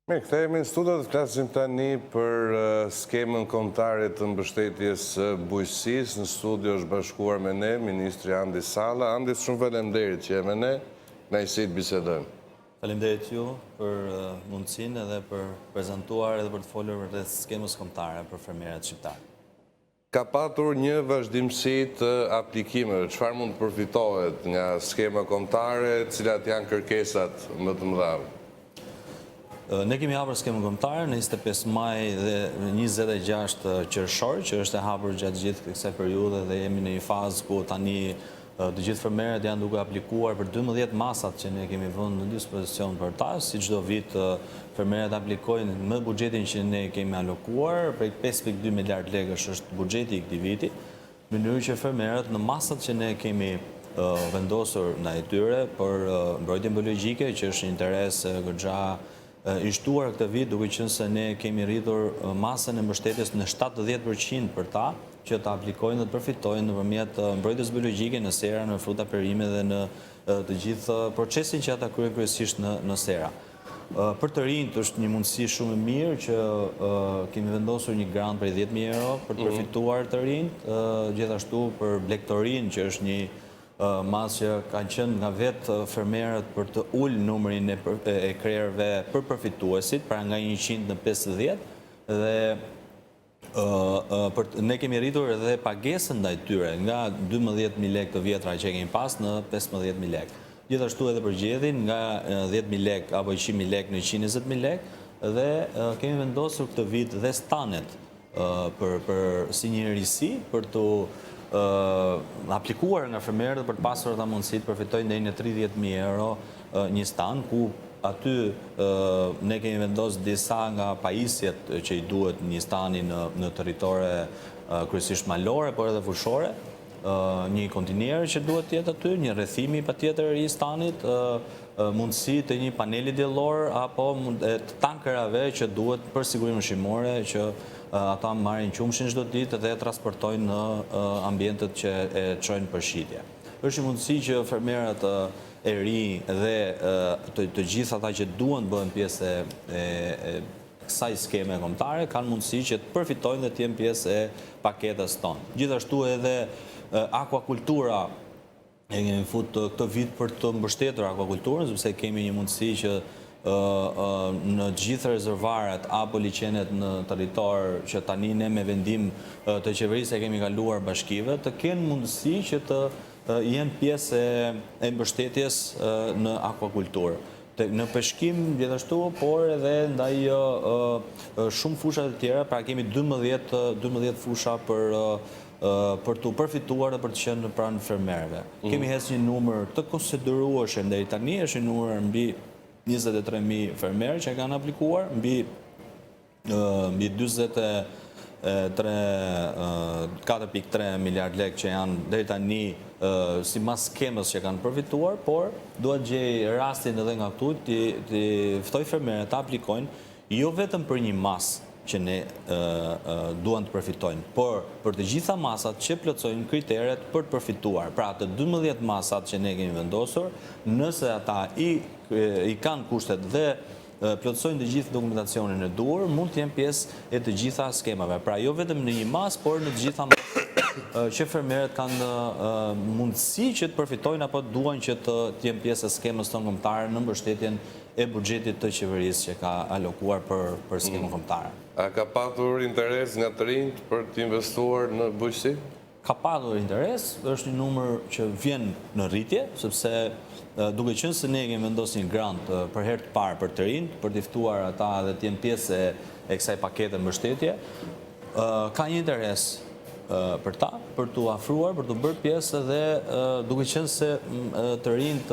Me kthehemi në studio të flasim tani për skemën kombëtare të mbështetjes bujqësisë. Në studio është bashkuar me ne Ministri Andi Salla. Andi, shumë faleminderit që je me ne. Kënaqësi të bisedojmë. Faleminderit ju për mundësinë edhe për prezantuar edhe për të folur rreth skemës kombëtare për fermerët shqiptar. Ka patur një vazhdimsi të aplikimeve. Çfarë mund të përfitohet nga skema kombëtare, cilat janë kërkesat më të mëdha? Ne kemi hapur skemën kombëtare në 25 maj dhe 26 qershor, që është e hapur gjatë gjithë kësaj periudhe dhe jemi në një fazë ku tani të gjithë fermerët janë duke aplikuar për 12 masat që ne kemi vënë në dispozicion për ta. Si çdo vit fermerët aplikojnë me buxhetin që ne kemi alokuar, prej 5.2 miliard lekësh është buxheti i këtij viti, në mënyrë që fermerët në masat që ne kemi vendosur ndaj tyre për mbrojtjen biologjike, që është një interes goxha i shtuar këtë vit, duke qenë se ne kemi rritur masën e mbështetjes në 70% për ta, që të aplikojnë dhe të përfitojnë nëpërmjet mbrojtjes biologjike në sera, në fruta, perime dhe në të gjithë procesin që ata kryejnë kryesisht në sera. Për të rinjt është një mundësi shumë e mirë që kemi vendosur një grant prej 10.000 euro për të përfituar të rinjt, gjithashtu për blektorin, që është një masë që kanë qenë nga vetë fermerët për të ullë numrin e krerëve për përfituesit, pra nga 100 në 50, dhe ne kemi rritur edhe pagesën ndaj tyre nga 12.000 lekë të vjetra që kemi pas në 15.000 lekë. Gjithashtu edhe përgjedhin nga 10.000 lekë apo 100.000 lekë në 120.000 lekë dhe kemi vendosur këtë vit dhe stanet si një risi për të aplikuar nga fermerët për të pasur ata mundësi të përfitojnë deri në 30.000 euro një stan, ku aty ne kemi vendosur disa nga pajisjet që i duhet një stani në territore kryesisht malore, por edhe fushore, një kontinierë që duhet të jetë aty, një rrethimi patjetër i stanit, mundësi të një paneli diellor apo të tankerave që duhet për sigurinë ushqimore, që ata marrin qumshin çdo ditë dhe e transportojnë në ambientet që e çojnë për shitje. Është një mundësi që fermerët e ri dhe të gjithë ata që duan të bëhen pjesë e kësaj skeme kombëtare kanë mundësi që të përfitojnë dhe të jenë pjesë e paketës tonë. Gjithashtu edhe akvakultura e kemi futur këtë vit për të mbështetur akvakulturën, sepse kemi një mundësi që në gjithë rezervaret apo liçenet në territor që tani ne me vendim të qeverisë e kemi kaluar bashkive, të kenë mundësi që të jenë pjesë e mbështetjes në akvakulturë. Në peshkim gjithashtu, por edhe ndaj shumë fushat e tjera, pra kemi 12 fusha për të përfituar dhe për të qenë pranë fermerëve. Kemi një numër të konsiderueshëm deri tani, është një numër mbi 23.000 fermerë që kanë aplikuar, mbi 4.3 miliard lekë që janë deri tani si mas skemës që kanë përfituar, por duhet gjej rastin edhe nga këtu të ftoj fermerët të aplikojnë jo vetëm për një masë që ne duan të përfitojnë, por për të gjitha masat që plotësojnë kriteret për të përfituar. Pra të 12 masat që ne kemi vendosur, nëse ata i kanë kushtet dhe plotësojnë të gjithë dokumentacionin e duhur, mund të jenë pjesë e të gjitha skemave. Pra jo vetëm në një mas, por në të gjitha që fermerët kanë mundësi që të përfitojnë apo duan që të jenë pjesë e skemës tonë kombëtare në mbështetjen e buxhetit të qeverisë që ka alokuar për skemën kombëtare. A ka patur interes nga të rinjt për të investuar në bujqësi? Ka patur interes, është një numër që vjen në rritje, sepse duke qenë se ne kemi vendosur një grant për herë të parë për të rinjt, për të ftuar ata dhe të jenë pjesë e kësaj pakete mbështetje, ka një interes për ta, për të afruar, për të bërë pjesë dhe duke qenë se të rinjt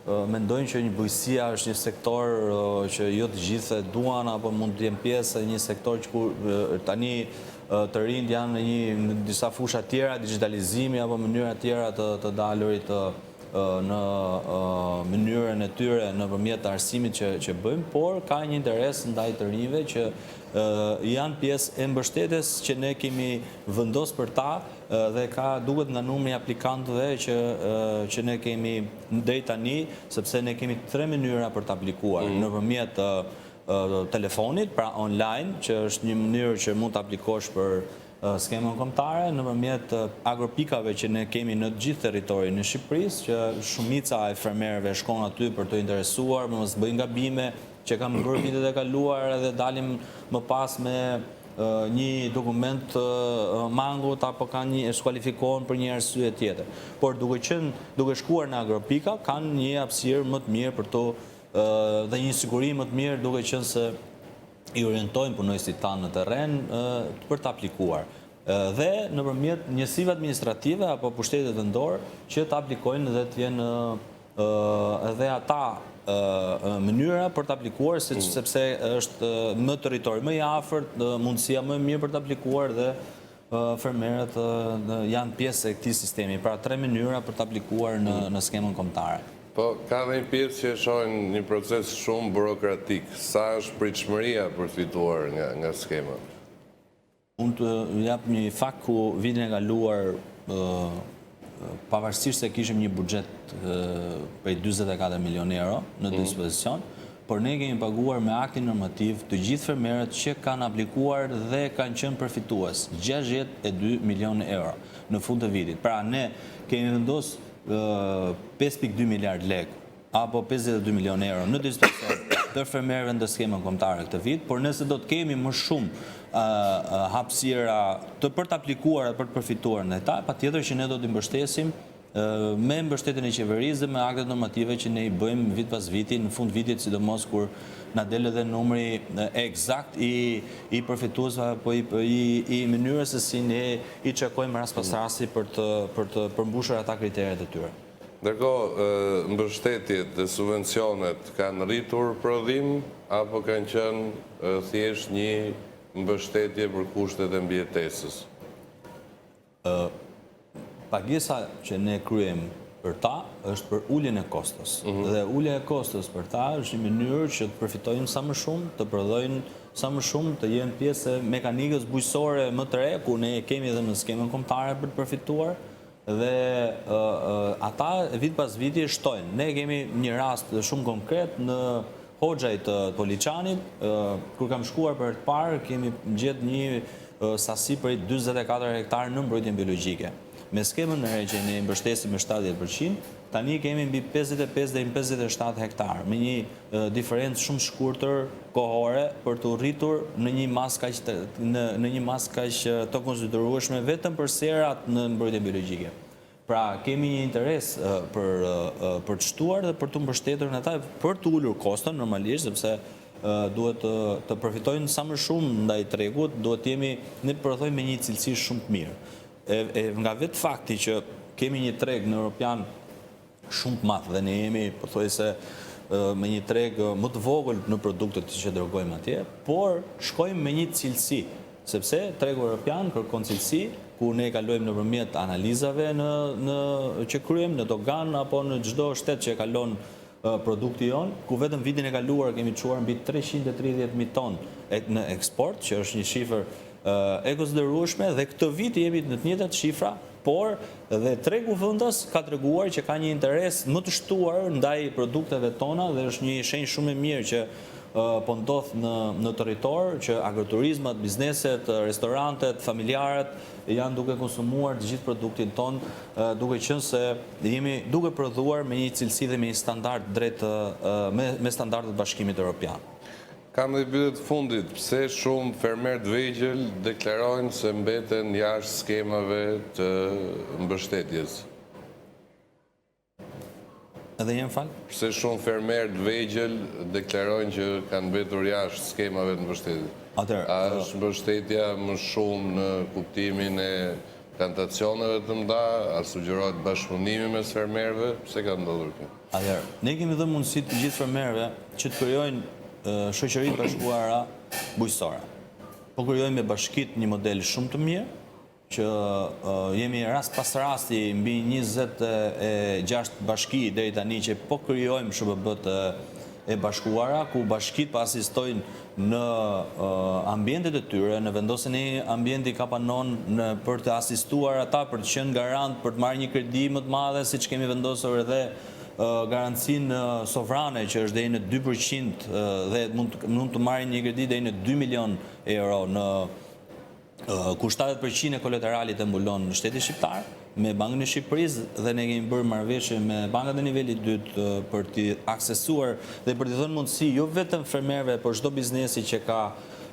mendojnë që një bujqësia është një sektor që jo të gjithë duan apo mund të jenë pjesë e një sektor që tani të rinjt janë në disa fusha tjera, digitalizimi apo mënyra tjera të dalurit në mënyrën e tyre nëpërmjet arsimit që bëjmë, por ka një interes ndaj të rinjve që janë pjesë e mbështetjes që ne kemi vendosur për ta dhe ka duket nga numri i aplikantëve që ne kemi deri tani, sepse ne kemi 3 mënyra për të aplikuar, nëpërmjet telefonit, pra online, që është një mënyrë që mund të aplikosh për skemën kombëtare nëpërmjet agropikave që ne kemi në të gjithë territorin e Shqipërisë, që shumica e fermerëve shkon aty për të interesuar, mos bëjnë gabime që kam bërë vitet e kaluar edhe dalim më pas me një dokument mangut apo kanë skualifikohen për një arsye tjetër. Por duke shkuar në agropika kanë një hapësirë më të mirë për to dhe një siguri më të mirë duke qenë se i orientojnë punojësit tanë në terren për të aplikuar. Dhe nëpërmjet njësive administrative apo pushtetit vendor që të aplikojnë dhe të jenë edhe ata mënyra për të aplikuar, sepse është më territori më i afërt, mundësia më e mirë për të aplikuar dhe fermerët janë pjesë e këtij sistemi. Pra 3 mënyra për të aplikuar në skemën kombëtare. Po, ka dhe një pjesë që shohin një proces shumë burokratik. Sa është pritshmëria për fituar nga skema? Unë të jap një fakt ku vitin e kaluar, pavarësisht se kishim një buxhet prej 44 milion euro në dispozicion, por ne kemi paguar me aktin normativ të gjithë fermerët që kanë aplikuar dhe kanë qenë përfitues, 62 milion euro në fund të vitit. Pra ne kemi vendosur 5.2 miliard lek apo 52 milion euro në dispozicion të fermerëve në skemën kombëtare këtë vit, por nëse do të kemi më shumë hapësira për të aplikuar dhe për të përfituar në ta, patjetër që ne do të mbështesim me mbështetjen e qeverisë dhe me aktet normative që ne i bëjmë vit pas viti, në fund vitit, sidomos kur na del edhe numri eksakt i përfituesve apo i mënyrës se si ne i çekojmë rast pas rasti për të përmbushur ata kriteret e tyre. Ndërkohë, mbështetjet dhe subvencionet kanë rritur prodhim apo kanë qenë thjesht një mbështetje për kushtet e mbijetesës? Pagesa që ne kryem për ta është për uljen e kostos. Dhe ulja e kostos për ta është një mënyrë që të përfitojnë sa më shumë, të prodhojnë sa më shumë, të jenë pjesë e mekanikës bujqësore më të re, ku ne kemi edhe në skemën kombëtare për të përfituar, dhe ata vit pas viti shtojnë. Ne kemi një rast shumë konkret në Hoxhaj të Poliçanit, kur kam shkuar për të parë, kemi gjetë një sasi për 24 hektarë në mbrojtjen biologjike. Me skemën e re që ne mbështesim me 70%, tani kemi mbi 55 deri në 57 hektarë, me një diferencë shumë shkurtër kohore për të rritur në një masë kaq të konsiderueshme vetëm për serat në mbrojtje biologjike. Pra, kemi një interes për të shtuar dhe për të mbështetur në ata, për të ulur koston normalisht, sepse duhet të përfitojnë sa më shumë ndaj tregut, duhet ne të prodhojmë me një cilësi shumë të mirë. Nga vetë fakti që kemi një treg në Europian shumë të madh dhe ne jemi pothuajse me një treg më të vogël në produktet që dërgojmë atje, por shkojmë me një cilësi, sepse tregu Europian kërkon cilësi, ku ne kalojmë nëpërmjet analizave që kryejmë në dogan apo në çdo shtet që kalon produkti jon, ku vetëm vitin e kaluar kemi çuar mbi 330.000 tonë në eksport, që është një shifër e konsiderueshme, dhe këtë vit jemi në të njëjtat shifra, por dhe tregu vendas ka treguar që ka një interes më të shtuar ndaj produkteve tona dhe është një shenjë shumë e mirë që po ndodh në territor, që agroturizmat, bizneset, restorantet, familjarët janë duke konsumuar të gjithë produktin ton, duke qenë se jemi duke prodhuar me një cilësi dhe me një standard drejt me standardet Bashkimit Evropian. Kam dhe pyetje të fundit, pse shumë fermerë të vegjël deklarojnë se mbeten jashtë skemave të mbështetjes? Edhe një fal? Pse shumë fermerë të vegjël deklarojnë që kanë mbetur jashtë skemave të mbështetjes? A është mbështetja më shumë në kuptimin e plantacioneve të mëdha, a sugjerohet bashkëpunimi mes fermerëve? Pse ka ndodhur kjo? Atëherë, ne kemi dhënë mundësi të gjithë fermerëve që të krijojnë shoqëritë bashkuara bujqësore. Po krijojmë me bashkitë një model shumë të mirë, që jemi rast pas rasti mbi 26 bashki deri tani që po krijojmë SHBB-t e bashkuara, ku bashkitë po asistojnë në ambientet e tyre, në vendosjen e ambienti kapanon për të asistuar ata, për të qenë garant, për të marrë një kredi më të madhe, siç kemi vendosur edhe garancinë sovrane që është deri në 2% dhe mund të marrin një kredi deri në 2 milion euro kur 70% e kolateralit e mbulon shteti shqiptar me Bankën e Shqipërisë, dhe ne kemi bërë marrëveshje me bankat e nivelit dytë për t'i aksesuar dhe për t'i dhënë mundësi jo vetëm fermerëve, por çdo biznesi që ka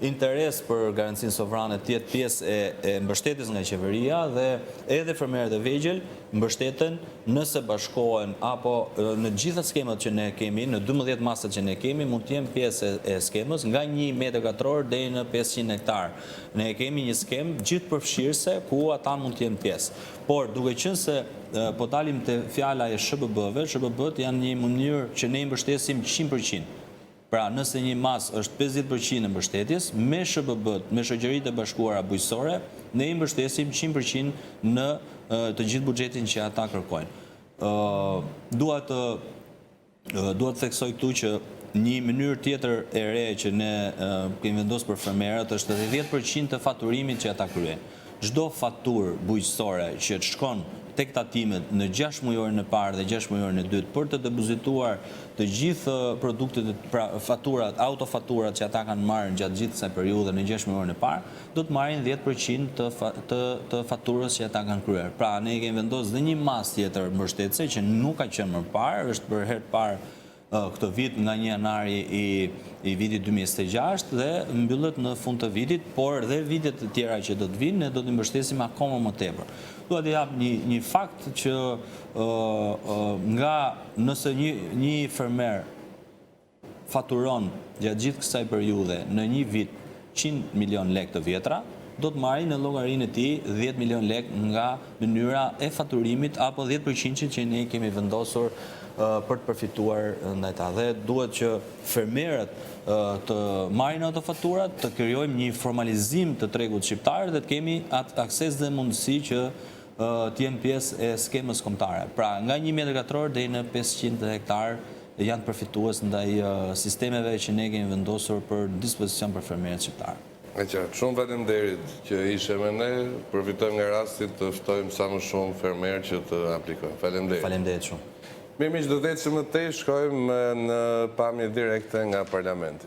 interes për garancinë sovrane të jetë pjesë e mbështetjes nga qeveria, dhe edhe fermerët e vegjël mbështeten nëse bashkohen apo në gjitha skemat që ne kemi, në 12 masat që ne kemi, mund të jenë pjesë e skemës nga 1 metër katror deri në 500 hektar. Ne kemi një skemë gjithëpërfshirëse ku ata mund të jenë pjesë. Por duke qenë se po dalim te fjala e SHBB-ve, SHBB-t janë një mënyrë që ne i mbështesim 100%. Pra, nëse një mas është 50% e mbështetjes, me SHBB-t, me Shoqëritë e Bashkuara Bujqësore, ne i mbështesim 100% në të gjithë buxhetin që ata kërkojnë. Dua të theksoj këtu që një mënyrë tjetër e re që ne kemi vendosur për fermerët është edhe 10% të faturimit që ata kryejnë. Çdo faturë bujqësore që të shkon tek tatimet në 6 mujorën e parë dhe 6 mujorën e dytë për të depozituar të gjithë produktet, pra faturat, autofaturat që ata kanë marrë gjatë gjithë kësaj periudhe në 6 mujorën e parë, do të marrin 10% të faturës që ata kanë kryer. Pra ne kemi vendosur dhe një masë tjetër mbështetëse që nuk ka qenë më parë, është për herë të parë këtë vit nga 1 janari i vitit 2026 dhe mbyllet në fund të vitit, por dhe vitet të tjera që do të vinë, ne do të mbështesim akoma më tepër. Dua të jap një fakt që nëse një fermer faturon gjatë gjithë kësaj periudhe në një vit 100 milion lek të vjetra, do të marrin në llogarinë e tij 10 milion lek nga mënyra e faturimit apo 10% që ne kemi vendosur për të përfituar ndaj ta. Dhe duhet që fermerët të marrin ato faturat, të krijojmë një formalizim të tregut shqiptar dhe të kemi akses dhe mundësi që të jenë pjesë e skemës kombëtare. Pra, nga 1 metër katror deri në 500 hektar janë përfitues ndaj sistemeve që ne kemi vendosur për dispozicion për fermerët shqiptar. E qartë, shumë faleminderit që ishe me ne, përfitojmë nga rastit të ftojmë sa më shumë fermerë që të aplikojnë. Faleminderit. Faleminderit shumë. Mirë miq, do të ecim më tej, shkojmë në pamje direkte nga parlamenti.